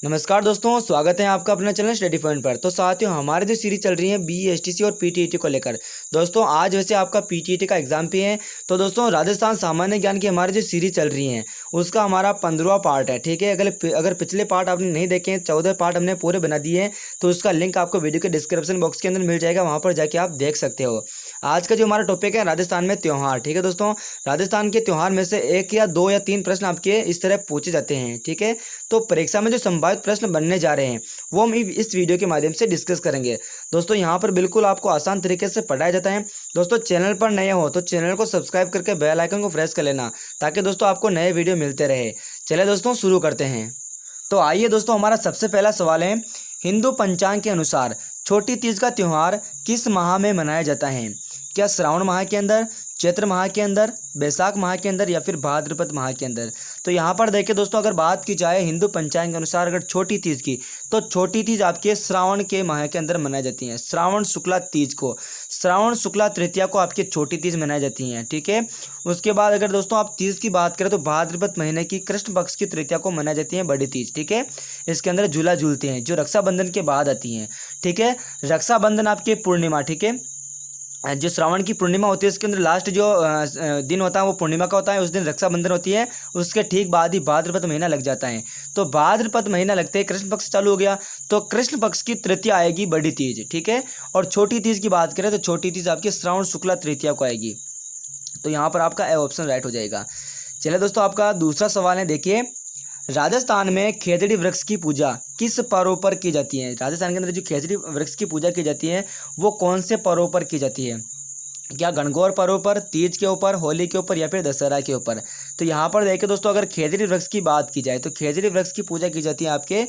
नमस्कार दोस्तों, स्वागत है आपका अपना चैनल स्टडी पॉइंट पर। तो साथियों, हमारी जो सीरीज चल रही है बीईएसटीसी और पीटीईटी को लेकर। दोस्तों आज वैसे आपका पीटीईटी का एग्जाम भी है। तो दोस्तों राजस्थान सामान्य ज्ञान की हमारी जो सीरीज चल रही है उसका हमारा 15वां पार्ट है। ठीक है, अगर पिछले पार्ट आपने नहीं देखे हैं, 14 पार्ट हमने पूरे बना दिए हैं, तो उसका लिंक आपको वीडियो के डिस्क्रिप्शन बॉक्स के अंदर मिल जाएगा, वहाँ पर जाके आप देख सकते हो। आज का जो हमारा टॉपिक है राजस्थान में त्यौहार। ठीक है दोस्तों, राजस्थान के त्यौहार में से 1 या 2 या 3 प्रश्न आपके इस तरह पूछे जाते हैं। ठीक है, तो परीक्षा में जो संभावित प्रश्न बनने जा रहे हैं वो हम इस वीडियो के माध्यम से डिस्कस करेंगे। दोस्तों यहाँ पर बिल्कुल आपको आसान तरीके से पढ़ाया जाता है। दोस्तों चैनल पर नए हो तो चैनल को सब्सक्राइब करके बेल आइकन को प्रेस कर लेना, ताकि दोस्तों आपको नए वीडियो मिलते रहे। चलिए दोस्तों शुरू करते हैं। तो आइए दोस्तों, हमारा सबसे पहला सवाल है, हिंदू पंचांग के अनुसार छोटी तीज का त्यौहार किस माह में मनाया जाता है? क्या श्रावण माह के अंदर, चैत्र माह के अंदर, बैसाख माह के अंदर या फिर भाद्रपद माह के अंदर? तो यहाँ पर देखिए दोस्तों, अगर बात की जाए हिंदू पंचांग के अनुसार अगर छोटी तीज की, तो छोटी तीज आपके श्रावण के माह के अंदर मनाई जाती है। श्रावण शुक्ला तीज को, श्रावण शुक्ला तृतीया को आपकी छोटी तीज मनाई जाती हैं। ठीक है, उसके बाद अगर दोस्तों आप तीज की बात करें तो भाद्रपद महीने की कृष्ण पक्ष की तृतीया को मनाई जाती है बड़ी तीज। ठीक है, इसके अंदर झूला झूलते हैं जो रक्षाबंधन के बाद आती हैं। ठीक है, रक्षाबंधन आपकी पूर्णिमा, ठीक है, जो श्रावण की पूर्णिमा होती है इसके अंदर लास्ट जो दिन होता है वो पूर्णिमा का होता है, उस दिन रक्षाबंधन होती है। उसके ठीक बाद ही भाद्रपद महीना लग जाता है। तो भाद्रपद महीना लगते ही कृष्ण पक्ष चालू हो गया, तो कृष्ण पक्ष की तृतीया आएगी बड़ी तीज। ठीक है, और छोटी तीज की बात करें तो छोटी तीज आपकी श्रावण शुक्ला तृतीया को आएगी। तो यहाँ पर आपका ए ऑप्शन राइट हो जाएगा। चलिए दोस्तों, आपका दूसरा सवाल है, देखिए, राजस्थान में खेजड़ी वृक्ष की पूजा किस पर्व पर की जाती है? राजस्थान के अंदर जो खेजड़ी वृक्ष की पूजा की जाती है वो कौन से पर्व पर की जाती है? क्या गणगौर पर्व पर, तीज के ऊपर, होली के ऊपर या फिर दशहरा के ऊपर? तो यहाँ पर देखिए दोस्तों, अगर खेजड़ी वृक्ष की बात की जाए तो खेजड़ी वृक्ष की पूजा की जाती है आपके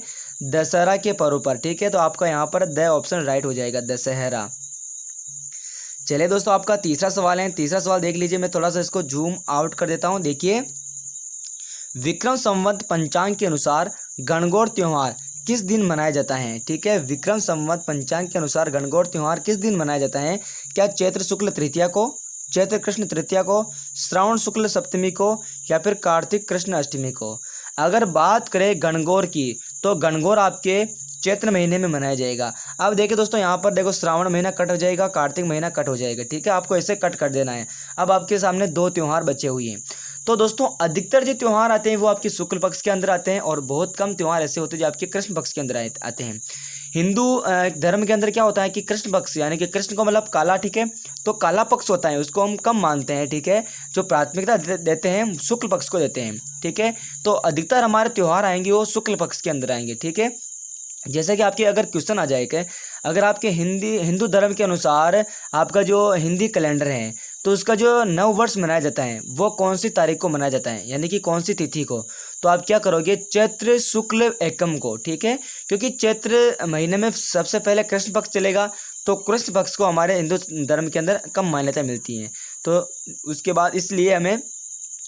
दशहरा के पर्व पर। ठीक है, तो आपका यहाँ पर द ऑप्शन राइट हो जाएगा, दशहरा। चलिए दोस्तों, आपका तीसरा सवाल है। तीसरा सवाल देख लीजिए, मैं थोड़ा सा इसको जूम आउट कर देता हूँ। देखिए, विक्रम संवत पंचांग के अनुसार गणगौर त्योहार किस दिन मनाया जाता है? ठीक है, विक्रम संवत पंचांग के अनुसार गणगौर त्योहार किस दिन मनाया जाता है? क्या चैत्र शुक्ल तृतीया को, चैत्र कृष्ण तृतीया को, श्रावण शुक्ल सप्तमी को या फिर कार्तिक कृष्ण अष्टमी को? अगर बात करें गणगौर की, तो गणगौर आपके चैत्र महीने में मनाया जाएगा। अब देखिए दोस्तों, यहाँ पर देखो श्रावण महीना कट हो जाएगा, कार्तिक महीना कट हो जाएगा। ठीक है, आपको ऐसे कट कर देना है। अब आपके सामने 2 त्यौहार बचे हुए हैं। तो दोस्तों अधिकतर जो त्यौहार आते हैं वो आपके शुक्ल पक्ष के अंदर आते हैं, और बहुत कम त्यौहार ऐसे होते हैं जो आपके कृष्ण पक्ष के अंदर आते हैं। हिंदू धर्म के अंदर क्या होता है कि कृष्ण पक्ष यानी कि कृष्ण को मतलब काला, ठीक है, तो काला पक्ष होता है, उसको हम कम मानते हैं। ठीक है, जो प्राथमिकता देते हैं शुक्ल पक्ष को देते हैं। ठीक है, तो अधिकतर हमारे त्यौहार आएंगे वो शुक्ल पक्ष के अंदर आएंगे। ठीक है, जैसे कि आपके अगर क्वेश्चन आ जाए कि अगर आपके हिंदू धर्म के अनुसार आपका जो हिंदी कैलेंडर है तो उसका जो नव वर्ष मनाया जाता है वो कौन सी तारीख को मनाया जाता है, यानी कि कौन सी तिथि को? तो आप क्या करोगे, चैत्र शुक्ल एकम को। ठीक है, क्योंकि चैत्र महीने में सबसे पहले कृष्ण पक्ष चलेगा, तो कृष्ण पक्ष को हमारे हिंदू धर्म के अंदर कम मान्यता मिलती है। तो उसके बाद इसलिए हमें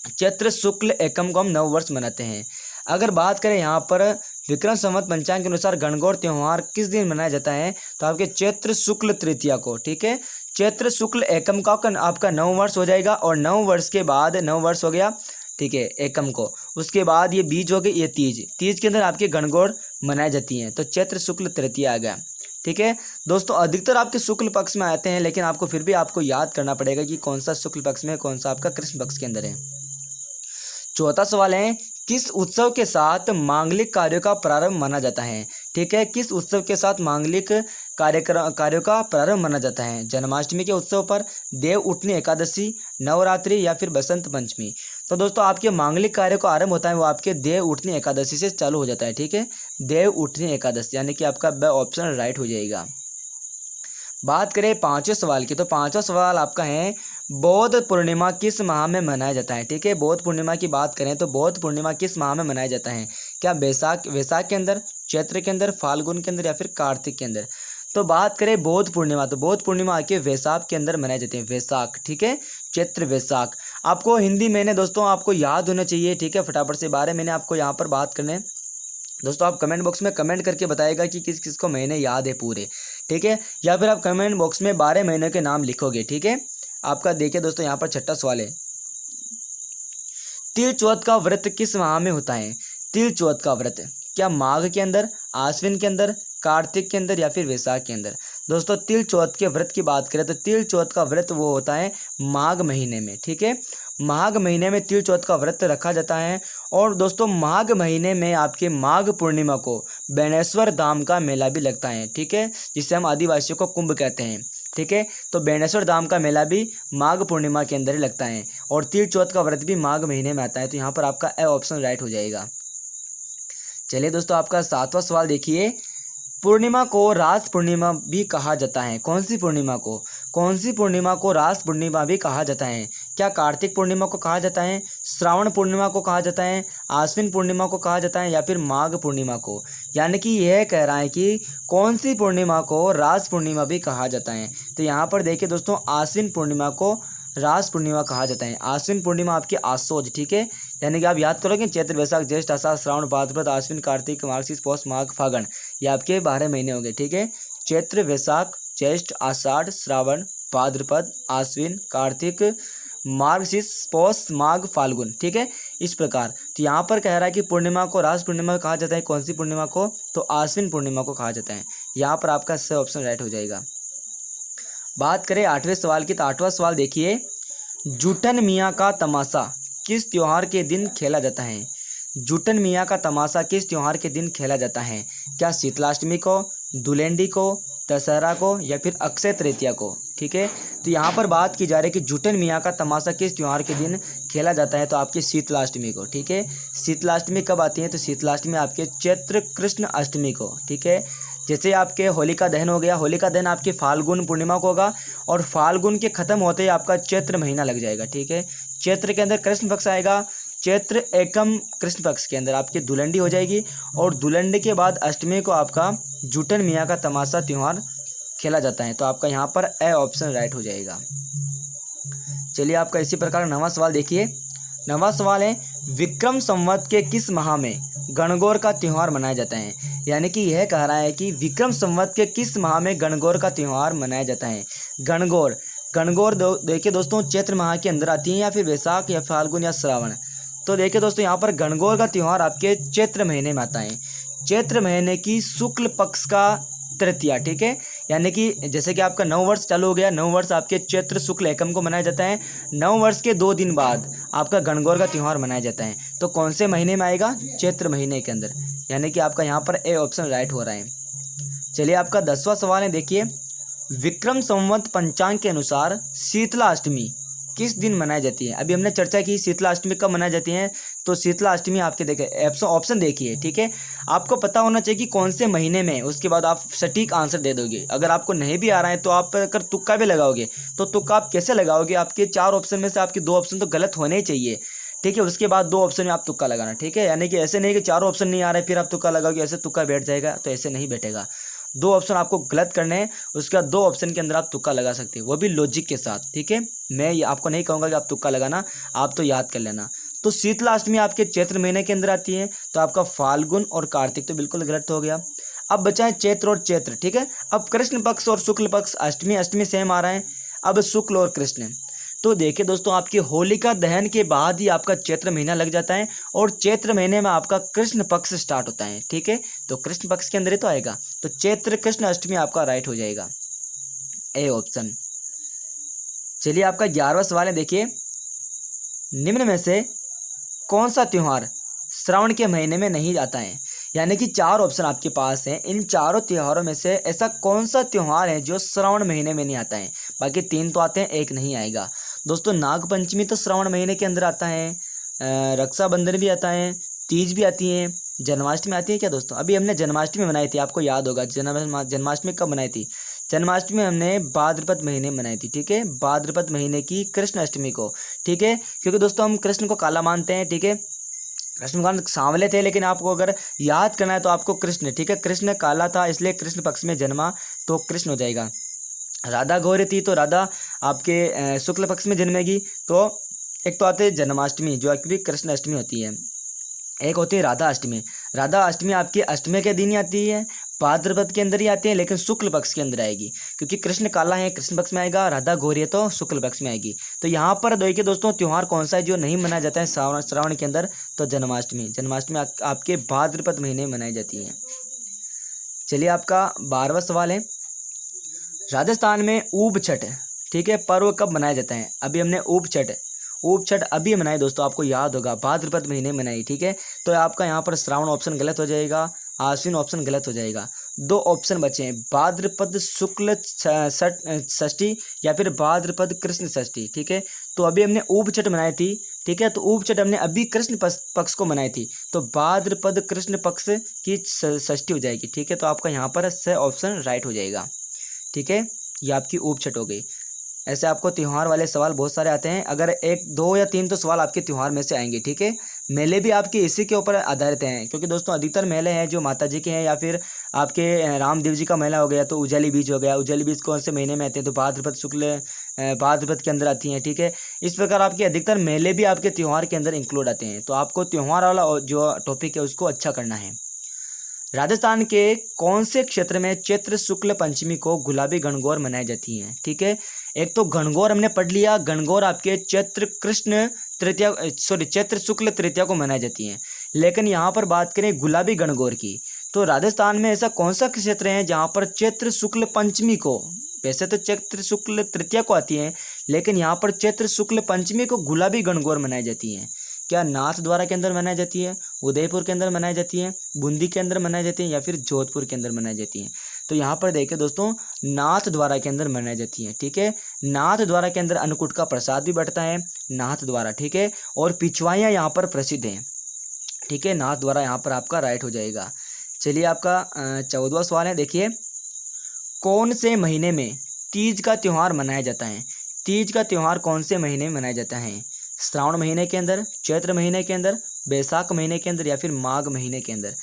चैत्र शुक्ल एकम को हम नव वर्ष मनाते हैं। अगर बात करें यहाँ पर विक्रम संवत पंचांग के अनुसार गणगौर त्यौहार किस दिन मनाया जाता है, तो आपके चैत्र शुक्ल तृतीया को। ठीक है, चैत्र शुक्ल एकम का आपका नव वर्ष हो जाएगा, और नव वर्ष के बाद, नव वर्ष हो गया, ठीक है, एकम को, उसके बाद ये बीज हो गए, ये तीज, तीज के अंदर आपके गणगौर मनाई जाती हैं। तो चैत्र शुक्ल तृतीया आ गया। ठीक है दोस्तों, अधिकतर आपके शुक्ल पक्ष में आते हैं, लेकिन आपको फिर भी आपको याद करना पड़ेगा कि कौन सा शुक्ल पक्ष में, कौन सा आपका कृष्ण पक्ष के अंदर है। चौथा सवाल है, किस उत्सव के साथ मांगलिक कार्यों का प्रारंभ माना जाता है? ठीक है, किस उत्सव के साथ मांगलिक कार्यों का प्रारंभ माना जाता है? जन्माष्टमी के उत्सव पर, देव उठनी एकादशी, नवरात्रि या फिर बसंत पंचमी? तो दोस्तों आपके मांगलिक कार्य का आरंभ होता है वो आपके देव उठनी एकादशी से चालू हो जाता है। ठीक है, देव उठनी एकादशी, यानी कि आपका ब ऑप्शन राइट हो जाएगा। बात करें 5वें सवाल की, तो 5वां सवाल आपका है, बौद्ध पूर्णिमा किस माह में मनाया जाता है? ठीक है, बौद्ध पूर्णिमा की बात करें तो बौद्ध पूर्णिमा किस माह में मनाया जाता है? क्या वैशाख के अंदर, चैत्र के अंदर, फाल्गुन के अंदर या फिर कार्तिक के अंदर? तो बात करें बौद्ध पूर्णिमा, तो बौद्ध पूर्णिमा आके वैशाख के अंदर मनाई जाती है, वैशाख। ठीक है, चैत्र वैशाख। आपको हिंदी महीने दोस्तों आपको याद होना चाहिए। ठीक है, फटाफट से 12 महीने आपको यहाँ पर बात करने हैं। दोस्तों आप कमेंट बॉक्स में कमेंट करके बताएगा कि किस किस को महीने याद है पूरे। ठीक है, या फिर आप कमेंट बॉक्स में 12 महीनों के नाम लिखोगे। ठीक है, आपका देखिए दोस्तों यहाँ पर 6ठा सवाल है, तिल चौथ का व्रत किस माह में होता है? तिल चौथ का व्रत, क्या माघ के अंदर, आश्विन के अंदर, कार्तिक के अंदर या फिर वैशाख के अंदर। दोस्तों तिल चौथ के व्रत की बात करें तो तिल चौथ का व्रत वो होता है माघ महीने में, ठीक है। माघ महीने में तिल चौथ का व्रत रखा जाता है। और दोस्तों माघ महीने में आपके माघ पूर्णिमा को बेणेश्वर धाम का मेला भी लगता है, ठीक है, जिसे हम आदिवासियों को कुंभ कहते हैं, ठीक है। तो बेणेश्वर धाम का मेला भी माघ पूर्णिमा के अंदर ही लगता है और तिल चौथ का व्रत भी माघ महीने में आता है। तो यहाँ पर आपका ए ऑप्शन राइट हो जाएगा। चलिए दोस्तों आपका 7वां सवाल देखिए। पूर्णिमा को रास पूर्णिमा भी कहा जाता है। कौन सी पूर्णिमा को रास पूर्णिमा भी कहा जाता है। क्या कार्तिक पूर्णिमा को कहा जाता है, श्रावण पूर्णिमा को कहा जाता है, आश्विन पूर्णिमा को कहा जाता है या फिर माघ पूर्णिमा को। यानी कि यह कह रहा है कि कौन सी पूर्णिमा को रास पूर्णिमा भी कहा जाता है। तो यहाँ पर देखिए दोस्तों आश्विन पूर्णिमा को रास पूर्णिमा कहा जाता है। आश्विन पूर्णिमा आपकी आसोज, ठीक है, यानी कि आप याद करोगे चैत्र वैशाख ज्येष्ठ आषाढ़ श्रावण भाद्रपद आश्विन कार्तिक मार्गशीर्ष पौष माघ फागण, ये आपके 12 महीने हो गए, ठीक है। चैत्र वैशाख ज्येष्ठ आषाढ़ श्रावण भाद्रपद आश्विन कार्तिक मार्गशीर्ष पौष माघ फाल्गुन, ठीक है, इस प्रकार। तो यहाँ पर कह रहा है कि पूर्णिमा को रास पूर्णिमा कहा जाता है। कौन सी पूर्णिमा को, तो आश्विन पूर्णिमा को कहा जाता है। यहाँ पर आपका सही ऑप्शन राइट हो जाएगा। बात करें 8वें सवाल की, तो 8वां सवाल देखिए। जूठन मियाँ का तमाशा किस त्योहार के दिन खेला जाता है। जूठन मियाँ का तमाशा किस त्योहार के दिन खेला जाता है। क्या शीतलाष्टमी को, धुलेंडी को, दशहरा को या फिर अक्षय तृतीया को, ठीक है। तो यहाँ पर बात की जा रही है कि जूठन मियाँ का तमाशा किस त्योहार के दिन खेला जाता है। तो आपकी शीतलाष्टमी को, ठीक है। शीतलाष्टमी कब आती है, तो शीतलाष्टमी आपके चैत्र कृष्ण अष्टमी को, ठीक है। जैसे आपके होलिका दहन हो गया, होलिका दहन आपके फाल्गुन पूर्णिमा को होगा और फाल्गुन के ख़त्म होते ही आपका चैत्र महीना लग जाएगा, ठीक है। चैत्र के अंदर कृष्ण पक्ष आएगा, चैत्र एकम कृष्ण पक्ष के अंदर आपकी धुलंडी हो जाएगी और धुलंडी के बाद अष्टमी को आपका जूठन मियाँ का तमाशा त्यौहार खेला जाता है। तो आपका यहाँ पर ए ऑप्शन राइट हो जाएगा। चलिए आपका इसी प्रकार 9वां सवाल देखिए। 9वां सवाल है, विक्रम संवत के किस माह में गणगौर का त्यौहार मनाया जाता है। यानी कि यह कह रहा है कि विक्रम संवत के किस माह में गणगौर का त्यौहार मनाया जाता है। गणगौर देखिए दोस्तों चैत्र माह के अंदर आती है या फिर वैशाख या फाल्गुन या श्रावण। तो देखिए दोस्तों यहाँ पर गणगौर का त्यौहार आपके चैत्र महीने में आता है। चैत्र महीने की शुक्ल पक्ष का तृतीया, ठीक है। यानी कि जैसे कि आपका 9 वर्ष चालू हो गया, 9 वर्ष आपके चैत्र शुक्ल एकम को मनाया जाता है। 9 वर्ष के 2 दिन बाद आपका गणगौर का त्यौहार मनाया जाता है। तो कौन से महीने में आएगा, चैत्र महीने के अंदर, यानी कि आपका यहाँ पर ए ऑप्शन राइट हो रहा है। चलिए आपका 10वां सवाल है, देखिए। विक्रम संवत पंचांग के अनुसार शीतला अष्टमी किस दिन मनाई जाती है। अभी हमने चर्चा की शीतला अष्टमी कब मनाई जाती है। तो शीतला अष्टमी आपके देखिए ऑप्शन देखिए, ठीक है। आपको पता होना चाहिए कि कौन से महीने में, उसके बाद आप सटीक आंसर दे दोगे। अगर आपको नहीं भी आ रहा है तो आप अगर तुक्का भी लगाओगे तो तुक्का आप कैसे लगाओगे, आपके 4 ऑप्शन में से आपके 2 ऑप्शन तो गलत होने ही चाहिए, ठीक है। उसके बाद 2 ऑप्शन में आप तुक्का लगाना, ठीक है। यानी कि ऐसे नहीं कि 4 ऑप्शन नहीं आ रहे फिर आप तुक्का लगाओगे, ऐसे तुक्का बैठ जाएगा, तो ऐसे नहीं बैठेगा। 2 ऑप्शन आपको गलत करने हैं, उसके बाद 2 ऑप्शन के अंदर आप तुक्का लगा सकते हो, वो भी लॉजिक के साथ, ठीक है। मैं ये आपको नहीं कहूँगा कि आप तुक्का लगाना, आप तो याद कर लेना। तो शीतला अष्टमी आपके चैत्र महीने के अंदर आती है। तो आपका फाल्गुन और कार्तिक तो बिल्कुल गलत हो गया। अब बचा है चैत्र और चैत्र, ठीक है। अब कृष्ण पक्ष और शुक्ल पक्ष, अष्टमी सेम आ रहा है। अब शुक्ल और कृष्ण, तो देखिए दोस्तों आपकी होलिका दहन के बाद ही आपका चैत्र महीना लग जाता है और चैत्र महीने में आपका कृष्ण पक्ष स्टार्ट होता है, ठीक है। तो कृष्ण पक्ष के अंदर ही तो आएगा। तो चैत्र कृष्ण अष्टमी आपका राइट हो जाएगा, ए ऑप्शन। चलिए आपका 11वां सवाल है, देखिए। निम्न में से कौन सा त्यौहार श्रावण के महीने में नहीं आता है। यानी कि 4 ऑप्शन आपके पास हैं। इन चारों त्योहारों में से ऐसा कौन सा त्यौहार है जो श्रावण महीने में नहीं आता है। बाकी 3 तो आते हैं, 1 नहीं आएगा। दोस्तों नाग पंचमी तो श्रावण महीने के अंदर आता है, रक्षाबंधन भी आता है, तीज भी आती है, जन्माष्टमी आती है क्या दोस्तों। अभी हमने जन्माष्टमी मनाई थी, आपको याद होगा। जन्माष्टमी कब मनाई थी। जन्माष्टमी हमने भाद्रपद महीने में मनाई थी, ठीक है। भाद्रपद महीने की कृष्ण अष्टमी को, ठीक है। क्योंकि दोस्तों हम कृष्ण को काला मानते हैं, ठीक है। कृष्ण भगवान सांवले थे, लेकिन आपको अगर याद करना है तो आपको कृष्ण, ठीक है, कृष्ण काला था इसलिए कृष्ण पक्ष में जन्मा, तो कृष्ण हो जाएगा। राधा गौरी थी तो राधा आपके शुक्ल पक्ष में जन्मेगी। तो एक तो आते हैं जन्माष्टमी जो कि कृष्ण अष्टमी होती है। एक होती है राधा अष्टमी। राधा अष्टमी आपकी अष्टमी के दिन ही आती है, भाद्रपद के अंदर ही आती है, लेकिन शुक्ल पक्ष के अंदर आएगी, क्योंकि कृष्ण काला है, कृष्ण पक्ष में आएगा, राधा गौरी है तो शुक्ल पक्ष में आएगी। तो यहाँ पर देखिए दोस्तों, त्यौहार कौन सा है जो नहीं मनाया जाता है श्रावण के अंदर? तो जन्माष्टमी। जन्माष्टमी आपके भाद्रपद महीने में मनाई जाती है। चलिए, आपका 12वां सवाल है, राजस्थान में ऊब छठ, ठीक है, पर्व कब मनाया जाता है? अभी हमने ऊब छठ अभी मनाई दोस्तों, आपको याद होगा, भाद्रपद महीने में मनाई, ठीक है। तो आपका यहाँ पर श्रावण ऑप्शन गलत हो जाएगा, आश्विन ऑप्शन गलत हो जाएगा। 2 ऑप्शन बचे हैं, भाद्रपद शुक्ल षष्ठी या फिर भाद्रपद कृष्ण षष्ठी, ठीक है। तो अभी हमने ऊब छठ मनाई थी, ठीक है, तो ऊब छठ हमने अभी कृष्ण पक्ष को मनाई थी, तो भाद्रपद कृष्ण पक्ष की षष्ठी हो जाएगी, ठीक है। तो आपका यहाँ पर स ऑप्शन राइट हो जाएगा, ठीक है। ये आपकी ऊब छठ हो गई। ऐसे आपको त्यौहार वाले सवाल बहुत सारे आते हैं, अगर 1, 2 या 3 तो सवाल आपके त्यौहार में से आएंगे, ठीक है। मेले भी आपके इसी के ऊपर आधारित हैं, क्योंकि दोस्तों अधिकतर मेले हैं जो माता जी के हैं, या फिर आपके रामदेव जी का मेला हो गया तो उजाली बीज हो गया। उजाली बीज कौन से महीने में आते हैं? तो भाद्रपद के अंदर आती हैं, ठीक है। इस प्रकार आपके अधिकतर मेले भी आपके त्यौहार के अंदर इंक्लूड आते हैं। तो आपको त्यौहार वाला जो टॉपिक है उसको अच्छा करना है। राजस्थान के कौन से क्षेत्र में चैत्र शुक्ल पंचमी को गुलाबी गणगौर मनाई जाती है? ठीक है, एक तो गणगौर हमने पढ़ लिया, गणगौर आपके चैत्र शुक्ल तृतीया को मनाई जाती है। लेकिन यहाँ पर बात करें गुलाबी गणगौर की, तो राजस्थान में ऐसा कौन सा क्षेत्र है जहाँ पर चैत्र शुक्ल पंचमी को, वैसे तो चैत्र शुक्ल तृतीया को आती है, लेकिन यहाँ पर चैत्र शुक्ल पंचमी को गुलाबी गणगौर मनाई जाती है? क्या नाथद्वारा के अंदर मनाई जाती है, उदयपुर के अंदर मनाई जाती है, बूंदी के अंदर मनाई जाती है, या फिर जोधपुर के अंदर मनाई जाती है? तो यहाँ पर देखिए दोस्तों, नाथद्वारा के अंदर मनाई जाती है, ठीक है। नाथद्वारा के अंदर अन्नकूट का प्रसाद भी बढ़ता है, नाथद्वारा, ठीक है। और पिछवाइयाँ यहाँ पर प्रसिद्ध हैं, ठीक है। नाथद्वारा यहाँ पर आपका राइट हो जाएगा। चलिए, आपका 14वां सवाल है, देखिए, कौन से महीने में तीज का त्यौहार मनाया जाता है? तीज का त्यौहार कौन से महीने में मनाया जाता है? श्रावण महीने के अंदर, चैत्र महीने के अंदर, बैसाख महीने के अंदर, या फिर माघ महीने के अंदर?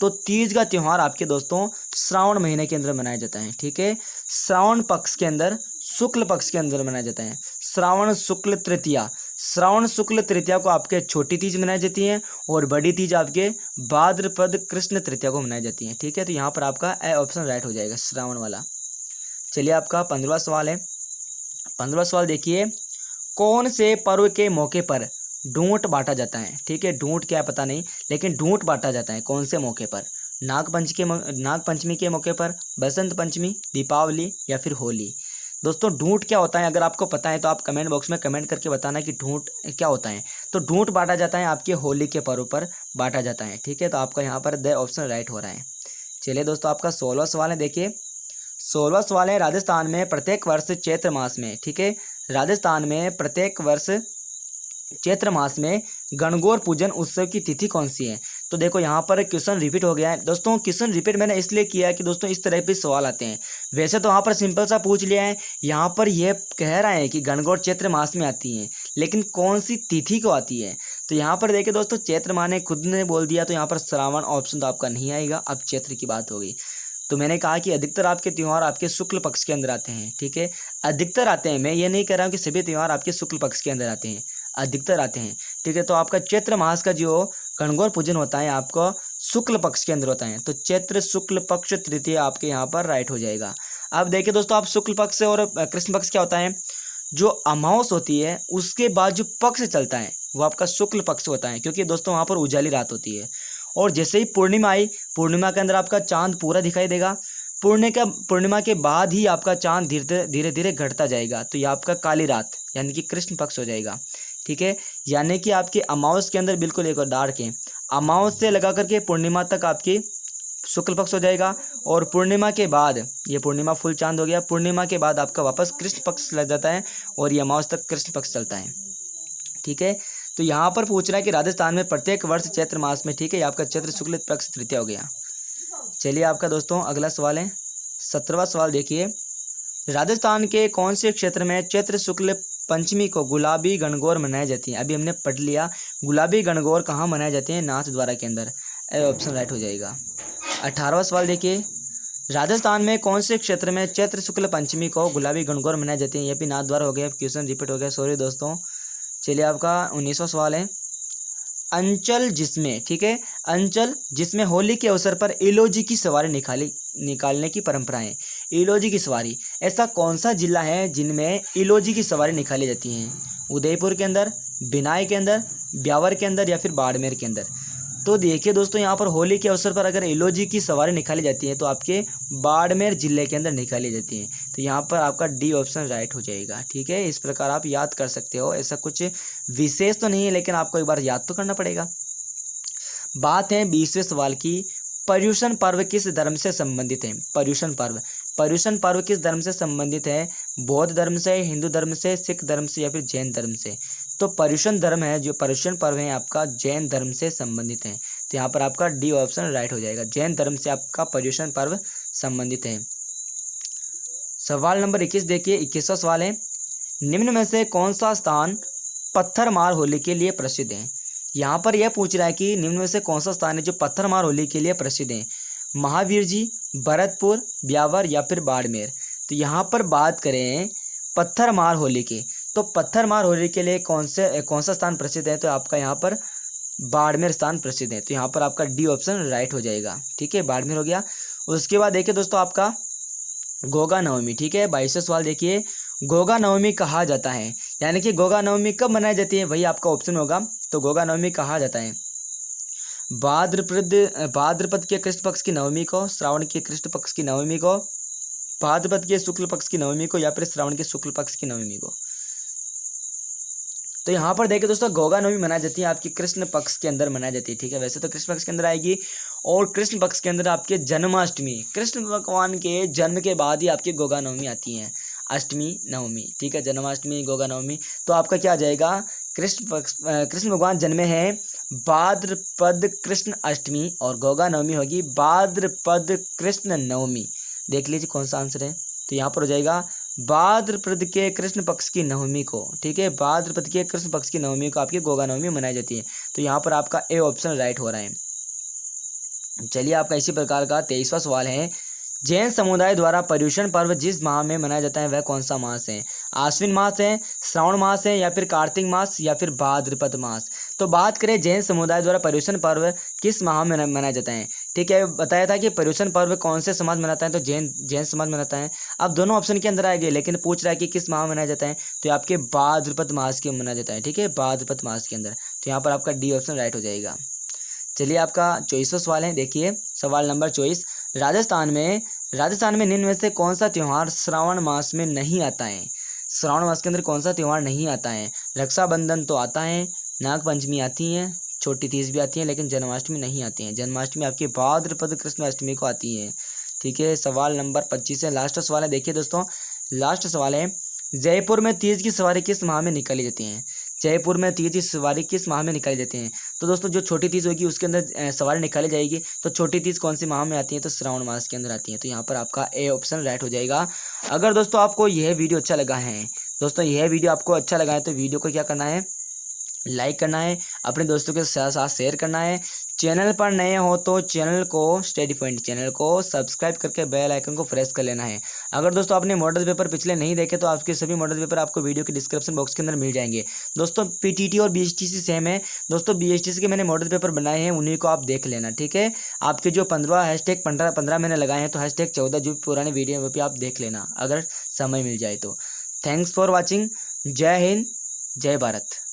तो तीज का त्यौहार आपके दोस्तों श्रावण महीने के अंदर मनाया जाता है, ठीक है। श्रावण पक्ष के अंदर, शुक्ल पक्ष के अंदर मनाया जाता है। श्रावण शुक्ल तृतीया, श्रावण शुक्ल तृतीया को आपके छोटी तीज मनाई जाती है, और बड़ी तीज आपके भाद्रपद कृष्ण तृतीया को मनाई जाती है, ठीक है। तो यहाँ पर आपका ए ऑप्शन राइट हो जाएगा, श्रावण वाला। चलिए, आपका 15वां सवाल है। 15वां सवाल देखिए, कौन से पर्व के मौके पर ढूंढ बांटा जाता है? ठीक है, ढूंढ क्या पता नहीं, लेकिन ढूंढ बांटा जाता है कौन से मौके पर? नागपंचमी के मौके पर, बसंत पंचमी, दीपावली, या फिर होली? दोस्तों, ढूंढ क्या होता है? अगर आपको पता है तो आप कमेंट बॉक्स में कमेंट करके बताना कि ढूंढ क्या होता है। तो ढूंढ बांटा जाता है आपके होली के पर्व पर बांटा जाता है, ठीक है। तो आपका यहाँ पर द ऑप्शन राइट हो रहा है। चलिए दोस्तों, आपका 16वां सवाल है, देखिए, 16वां सवाल है, राजस्थान में प्रत्येक वर्ष चैत्र मास में, ठीक है, राजस्थान में प्रत्येक वर्ष चैत्र मास में गणगौर पूजन उत्सव की तिथि कौन सी है? तो देखो, यहाँ पर क्वेश्चन रिपीट हो गया है दोस्तों। क्वेश्चन रिपीट मैंने इसलिए किया है कि दोस्तों इस तरह पे सवाल आते हैं। वैसे तो वहाँ पर सिंपल सा पूछ लिया है, यहाँ पर यह कह रहा है कि गणगौर चैत्र मास में आती है, लेकिन कौन सी तिथि को आती है? तो यहाँ पर देखिए दोस्तों, चैत्र माँ ने खुद ने बोल दिया, तो यहाँ पर श्रावण ऑप्शन तो आपका नहीं आएगा। अब चैत्र की बात हो गई, तो मैंने कहा कि अधिकतर आपके त्यौहार आपके शुक्ल पक्ष के अंदर आते हैं, ठीक है। अधिकतर आते हैं, मैं ये नहीं कह रहा हूँ कि सभी त्यौहार आपके शुक्ल पक्ष के अंदर आते हैं, अधिकतर आते हैं, ठीक है। तो आपका चैत्र मास का जो गणगौर पूजन होता है आपको शुक्ल पक्ष के अंदर होता है, तो चैत्र शुक्ल पक्ष तृतीय आपके यहाँ पर राइट हो जाएगा। अब देखिए दोस्तों, आप शुक्ल पक्ष और कृष्ण पक्ष क्या होता है? जो अमावस होती है उसके बाद जो पक्ष चलता है वो आपका शुक्ल पक्ष होता है, क्योंकि दोस्तों वहाँ पर उजाली रात होती है। और जैसे ही पूर्णिमा आई, पूर्णिमा के अंदर आपका चांद पूरा दिखाई देगा। पूर्णिमा के बाद ही आपका चांद धीरे धीरे घटता जाएगा, तो ये आपका काली रात यानी कि कृष्ण पक्ष हो जाएगा, ठीक है। यानी कि आपके अमावस के अंदर बिल्कुल एक और डार्क है, अमावस से लगा करके पूर्णिमा तक आपकी शुक्ल पक्ष हो जाएगा, और पूर्णिमा के बाद, ये पूर्णिमा फुल चांद हो गया, पूर्णिमा के बाद आपका वापस कृष्ण पक्ष लग जाता है, और ये अमावस तक कृष्ण पक्ष चलता है, ठीक है। तो यहाँ पर पूछ रहा है कि राजस्थान में प्रत्येक वर्ष चैत्र मास में, ठीक है, आपका चैत्र शुक्ल पक्ष तृतीया हो गया। चलिए, आपका दोस्तों अगला सवाल है, 17वां सवाल देखिए, राजस्थान के कौन से क्षेत्र में चैत्र शुक्ल पंचमी को गुलाबी गणगौर मनाई जाती है? अभी हमने पढ़ लिया, गुलाबी गणगौर कहाँ मनाए जाते हैं? नाथद्वारा के अंदर, ऑप्शन राइट हो जाएगा। 18वां सवाल देखिए, राजस्थान में कौन से क्षेत्र में चैत्र शुक्ल पंचमी को गुलाबी गणगौर मनाई जाती है? ये भी नाथद्वारा हो गया, क्वेश्चन रिपीट हो गया, सॉरी दोस्तों। चलिए, आपका 19वां सवाल है, अंचल जिसमें, ठीक है, अंचल जिसमें होली के अवसर पर इलोजी की सवारी निकालने की परंपरा है। इलोजी की सवारी, ऐसा कौन सा जिला है जिनमें इलोजी की सवारी निकाली जाती हैं? उदयपुर के अंदर, बिनाई के अंदर, ब्यावर के अंदर या फिर बाड़मेर के अंदर? तो देखिए दोस्तों, यहाँ पर होली के अवसर पर अगर इलोजी की सवारी निकाली जाती है तो आपके बाड़मेर जिले के अंदर निकाली जाती है। तो यहाँ पर आपका डी ऑप्शन राइट हो जाएगा। ठीक है, इस प्रकार आप याद कर सकते हो। ऐसा कुछ विशेष तो नहीं है, लेकिन आपको एक बार याद तो करना पड़ेगा। बात है 20वें सवाल की, पर्युषण पर्व किस धर्म से संबंधित है? पर्युषण पर्व किस धर्म से संबंधित है? बौद्ध धर्म से, हिंदू धर्म से, सिख धर्म से या फिर जैन धर्म से? तो पर्युषण धर्म है, जो पर्युषण पर्व है आपका जैन धर्म से संबंधित है। तो यहाँ पर आपका डी ऑप्शन राइट हो जाएगा। जैन धर्म से आपका पर्युषण पर्व संबंधित है। सवाल नंबर 21 देखिए, 21वां सवाल है, निम्न में से कौन सा स्थान पत्थरमार होली के लिए प्रसिद्ध है? यहाँ पर यह पूछ रहा है कि निम्न में से कौन सा स्थान है जो पत्थरमार होली के लिए प्रसिद्ध है? महावीर जी, भरतपुर, ब्यावर या फिर बाड़मेर? तो यहाँ पर बात करें पत्थरमार होली की, तो पत्थरमार होली के लिए कौन सा स्थान प्रसिद्ध है? तो आपका यहाँ पर बाड़मेर स्थान प्रसिद्ध है। तो यहाँ पर आपका डी ऑप्शन राइट हो जाएगा। ठीक है, बाड़मेर हो गया। उसके बाद देखिए दोस्तों, आपका गोगा नवमी। ठीक है, 22वां सवाल देखिए, गोगा नवमी कहा जाता है, यानी कि गोगा नवमी कब मनाई जाती है, वही आपका ऑप्शन होगा। तो गोगा नवमी कहा जाता है भाद्रपद के कृष्ण पक्ष की नवमी को, श्रावण के कृष्ण पक्ष की नवमी को, भाद्रपद के शुक्ल पक्ष की नवमी को या फिर श्रावण के शुक्ल पक्ष की नवमी को? तो यहाँ पर देखिए दोस्तों, गोगा नवमी मनाई जाती है आपकी कृष्ण पक्ष के अंदर मनाई जाती है। ठीक है, वैसे तो कृष्ण पक्ष के अंदर आएगी, और कृष्ण पक्ष के अंदर आपके जन्माष्टमी, कृष्ण भगवान के जन्म के बाद ही आपकी गोगा नवमी आती है, अष्टमी नवमी। ठीक है, जन्माष्टमी, गोगा नवमी। तो आपका क्या आ जाएगा, कृष्ण भगवान जन्मे हैं भाद्रपद कृष्ण अष्टमी, और गोगा नवमी होगी भाद्रपद कृष्ण नवमी। देख लीजिए कौन सा आंसर है। तो यहाँ पर हो जाएगा भाद्रपद के कृष्ण पक्ष की नवमी को। ठीक है, भाद्रपद के कृष्ण पक्ष की नवमी को आपकी गोगा नवमी मनाई जाती है। तो यहाँ पर आपका ए ऑप्शन राइट हो रहा है। चलिए, आपका इसी प्रकार का 23वां सवाल है, जैन समुदाय द्वारा पर्युषण पर्व जिस माह में मनाया जाता है वह कौन सा मास है? आश्विन मास है, श्रावण मास है या फिर कार्तिक मास या फिर भाद्रपद मास? तो बात करें जैन समुदाय द्वारा पर्युषण पर्व किस माह में मनाया जाता है। ठीक है, बताया था कि पर्युषण पर्व कौन से समाज मनाता है, तो जैन समाज मनाता है। अब दोनों ऑप्शन के अंदर आएंगे, लेकिन पूछ रहा है कि किस माह में मनाया जाता है, तो आपके भाद्रपद मास के मनाया जाता है। ठीक है, भाद्रपद मास के अंदर। तो यहाँ पर आपका डी ऑप्शन राइट हो जाएगा। चलिए, आपका 24वां सवाल है, देखिए सवाल नंबर 24, राजस्थान में निम्न में से कौन सा त्यौहार श्रावण मास में नहीं आता है? श्रावण मास के अंदर कौन सा त्यौहार नहीं आता है? रक्षाबंधन तो आता है, नाग पंचमी आती है, छोटी तीज भी आती है, लेकिन जन्माष्टमी नहीं आती है। जन्माष्टमी आपकी भाद्रपद कृष्ण अष्टमी को आती है। ठीक है, सवाल नंबर 25 है, लास्ट सवाल है। देखिए दोस्तों, लास्ट सवाल है, जयपुर में तीज की सवारी किस माह में निकाली जाती है? जयपुर में तीज की सवारी किस माह में निकाली जाती है? तो दोस्तों, जो छोटी तीज होगी उसके अंदर सवारी निकाली जाएगी। तो छोटी तीज कौन सी माह में आती है? तो श्रावण मास के अंदर आती है। तो यहाँ पर आपका ए ऑप्शन राइट हो जाएगा। अगर दोस्तों आपको यह वीडियो अच्छा लगा है, दोस्तों यह वीडियो आपको अच्छा लगा है, तो वीडियो को क्या करना है, लाइक करना है, अपने दोस्तों के साथ शेयर करना है। चैनल पर नए हो तो चैनल को स्टडी पॉइंट चैनल को सब्सक्राइब करके बेल आइकन को प्रेस कर लेना है। अगर दोस्तों आपने मॉडल पेपर पिछले नहीं देखे तो आपके सभी मॉडल पेपर आपको वीडियो के डिस्क्रिप्शन बॉक्स के अंदर मिल जाएंगे। दोस्तों पीटीटी और बीएचटीसी सेम है। दोस्तों बीएचटीसी के मैंने मॉडल पेपर बनाए हैं, उन्हीं को आप देख लेना। ठीक है, आपके जो 15 मैंने लगाए हैं, तो #14 जो पुराने वीडियो वो भी आप देख लेना अगर समय मिल जाए तो। Thanks for watching. जय हिंद, जय भारत।